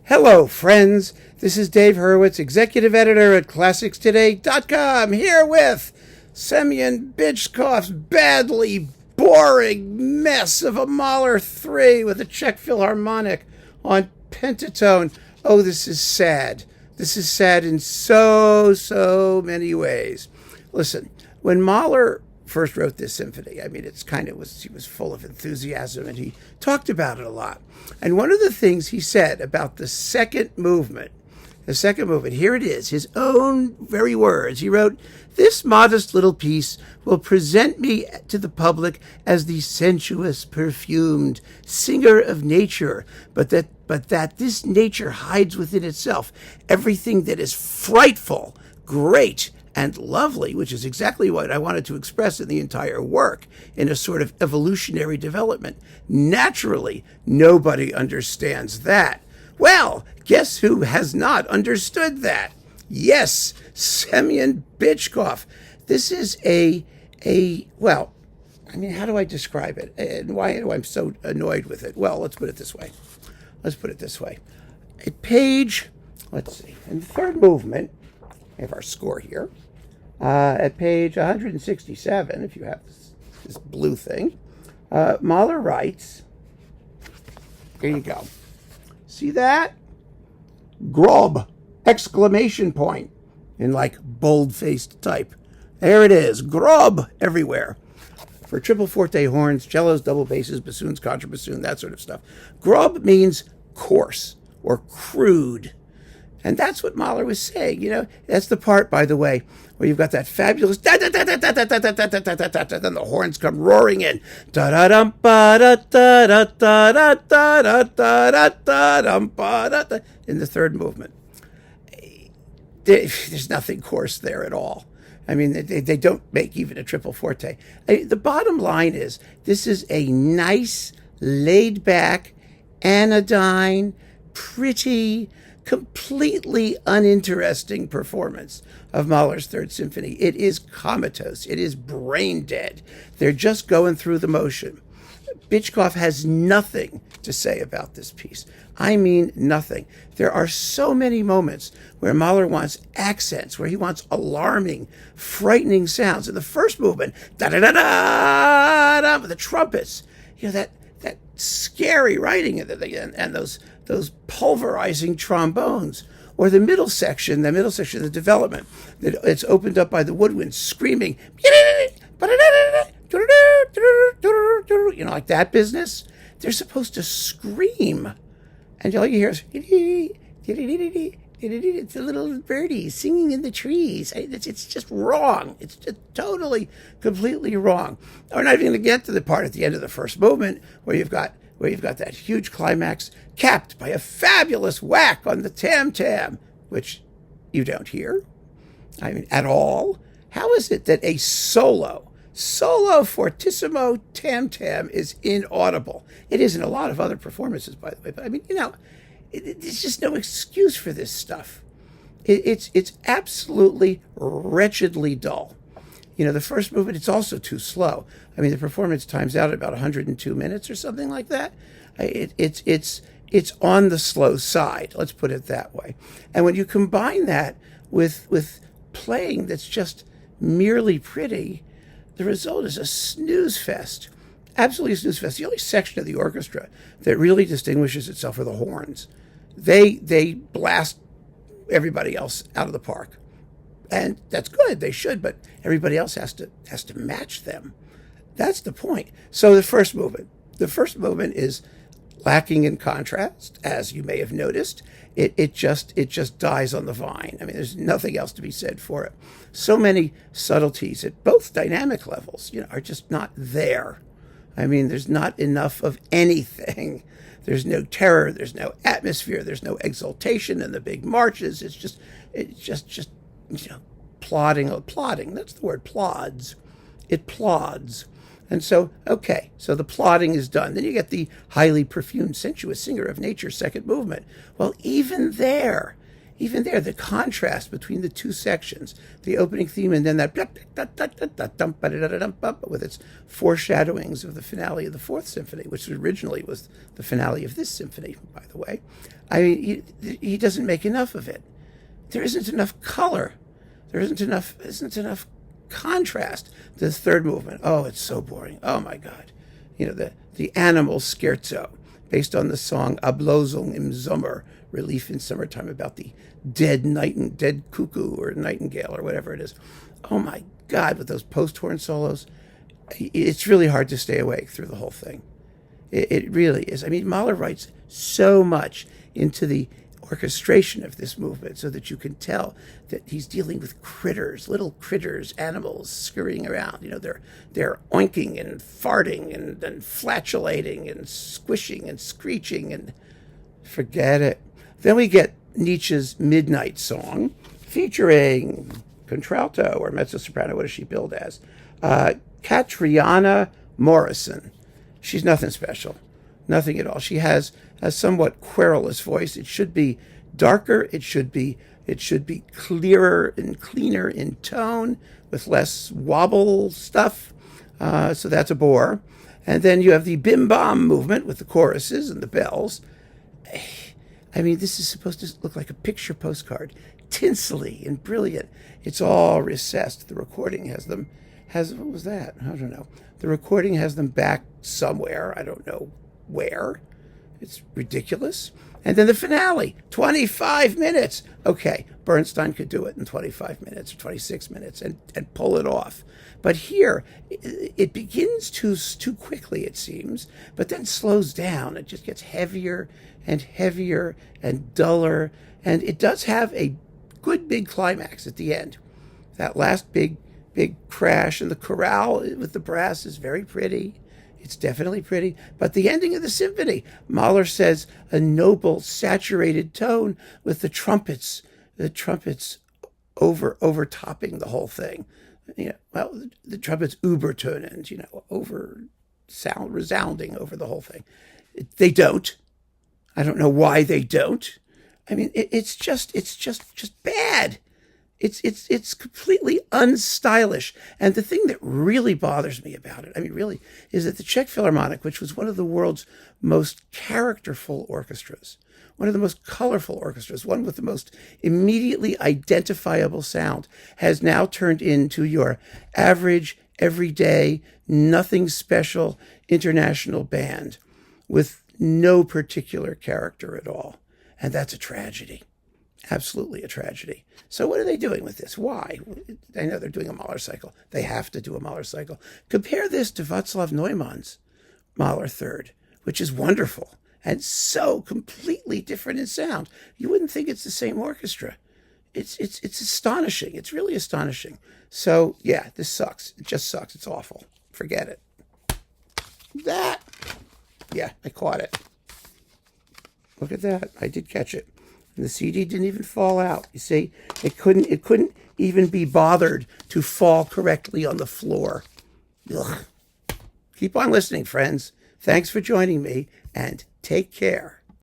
Hello, friends. This is Dave Hurwitz, executive editor at ClassicsToday.com, here with Semyon Bychkov's badly boring mess of a Mahler 3 with a Czech Philharmonic on PentaTone. Oh, this is sad. This is sad in so many ways. Listen, when Mahler first wrote this symphony, he was full of enthusiasm and he talked about it a lot. And one of the things he said about the second movement, here it is, his own very words. He wrote, "This modest little piece will present me to the public as the sensuous, perfumed singer of nature, but that this nature hides within itself everything that is frightful, great, and lovely," which is exactly what I wanted to express in the entire work, in a sort of evolutionary development. Naturally, nobody understands that. Well, guess who has not understood that? Yes, Semyon Bychkov. This is how do I describe it? And why am I so annoyed with it? Well, let's put it this way. At page, in the third movement, we have our score here. At page 167, if you have this blue thing, Mahler writes, here you go. See that? Grob! Exclamation point in bold-faced type. There it is. Grob everywhere. For triple forte horns, cellos, double basses, bassoons, contrabassoon, that sort of stuff. Grob means coarse or crude. And that's what Mahler was saying, That's the part, by the way, where you've got that fabulous da-da-da-da-da-da-da-da-da-da-da-da, then the horns come roaring in. Da-da-dum-ba-da-da-da-da-da-da-da-da-dum-ba-da-da, in the third movement. There's nothing coarse there at all. I mean, they don't make even a triple forte. The bottom line is, this is a nice, laid-back, anodyne, pretty, completely uninteresting performance of Mahler's Third Symphony. It is comatose. It is brain dead. They're just going through the motion. Bychkov has nothing to say about this piece. I mean nothing. There are so many moments where Mahler wants accents, where he wants alarming, frightening sounds. In the first movement, da-da-da-da-da, with the trumpets, that scary writing and those pulverizing trombones, or the middle section, the development, that it's opened up by the woodwind screaming, like that business. They're supposed to scream, and all you hear is, it's a little birdie singing in the trees. It's just wrong. It's just totally, completely wrong. We're not even going to get to the part at the end of the first movement where you've got that huge climax capped by a fabulous whack on the tam-tam, which you don't hear, at all. How is it that a solo fortissimo tam-tam is inaudible? It is in a lot of other performances, by the way, but there's just no excuse for this stuff. It's absolutely wretchedly dull. The first movement, it's also too slow. The performance times out at about 102 minutes or something like that. It's on the slow side, let's put it that way. And when you combine that with playing that's just merely pretty, the result is a snooze fest. Absolutely a snooze fest. The only section of the orchestra that really distinguishes itself are the horns. They blast everybody else out of the park. And that's good, they should, but everybody else has to match them. That's the point. So the first movement is lacking in contrast, as you may have noticed. It just dies on the vine. There's nothing else to be said for it. So many subtleties at both dynamic levels, are just not there. There's not enough of anything. There's no terror, there's no atmosphere, there's no exultation in the big marches. It's just plodding. That's the word, plods. It plods. And so the plodding is done. Then you get the highly perfumed, sensuous singer of nature second movement. Well, even there, even there, the contrast between the two sections, the opening theme and then that with its foreshadowings of the finale of the Fourth Symphony, which originally was the finale of this symphony, by the way. I mean, he doesn't make enough of it. There isn't enough color. There isn't enough contrast. The third movement, oh, it's so boring. Oh my God. The Animal Scherzo, based on the song Ablosung im Sommer, Relief in Summertime, about the dead cuckoo or nightingale or whatever it is. Oh my God, with those post-horn solos, it's really hard to stay awake through the whole thing. It really is. I mean, Mahler writes so much into the orchestration of this movement so that you can tell that he's dealing with critters, little critters, animals scurrying around. They're oinking and farting and flatulating and squishing and screeching, and forget it. Then we get Nietzsche's Midnight Song, featuring contralto or mezzo-soprano. What does she billed as? Catriana Morison. She's nothing special, nothing at all. She has a somewhat querulous voice. It should be darker. It should be clearer and cleaner in tone with less wobble stuff. So that's a bore. And then you have the bim bam movement with the choruses and the bells. I mean, this is supposed to look like a picture postcard, tinselly and brilliant. It's all recessed. The recording what was that? I don't know. The recording has them back somewhere. I don't know where. It's ridiculous. And then the finale, 25 minutes. Okay, Bernstein could do it in 25 minutes or 26 minutes and pull it off. But here, it begins too quickly, it seems, but then slows down. It just gets heavier and heavier and duller. And it does have a good big climax at the end. That last big crash in the chorale with the brass is very pretty. It's definitely pretty. But the ending of the symphony, Mahler says, a noble, saturated tone with the trumpets overtopping the whole thing. The trumpets übertönend, resounding over the whole thing. They don't. I don't know why they don't. I mean, it's just bad. It's completely unstylish. And the thing that really bothers me about it, really, is that the Czech Philharmonic, which was one of the world's most characterful orchestras, one of the most colorful orchestras, one with the most immediately identifiable sound, has now turned into your average, everyday, nothing special international band with no particular character at all. And that's a tragedy. Absolutely a tragedy. So what are they doing with this? Why? I know they're doing a Mahler cycle. They have to do a Mahler cycle. Compare this to Václav Neumann's Mahler Third, which is wonderful and so completely different in sound. You wouldn't think it's the same orchestra. It's astonishing. It's really astonishing. So yeah, this sucks. It just sucks. It's awful. Forget it. Yeah, I caught it. Look at that. I did catch it. And the CD didn't even fall out. You see, it couldn't even be bothered to fall correctly on the floor. Ugh. Keep on listening, friends. Thanks for joining me, and take care.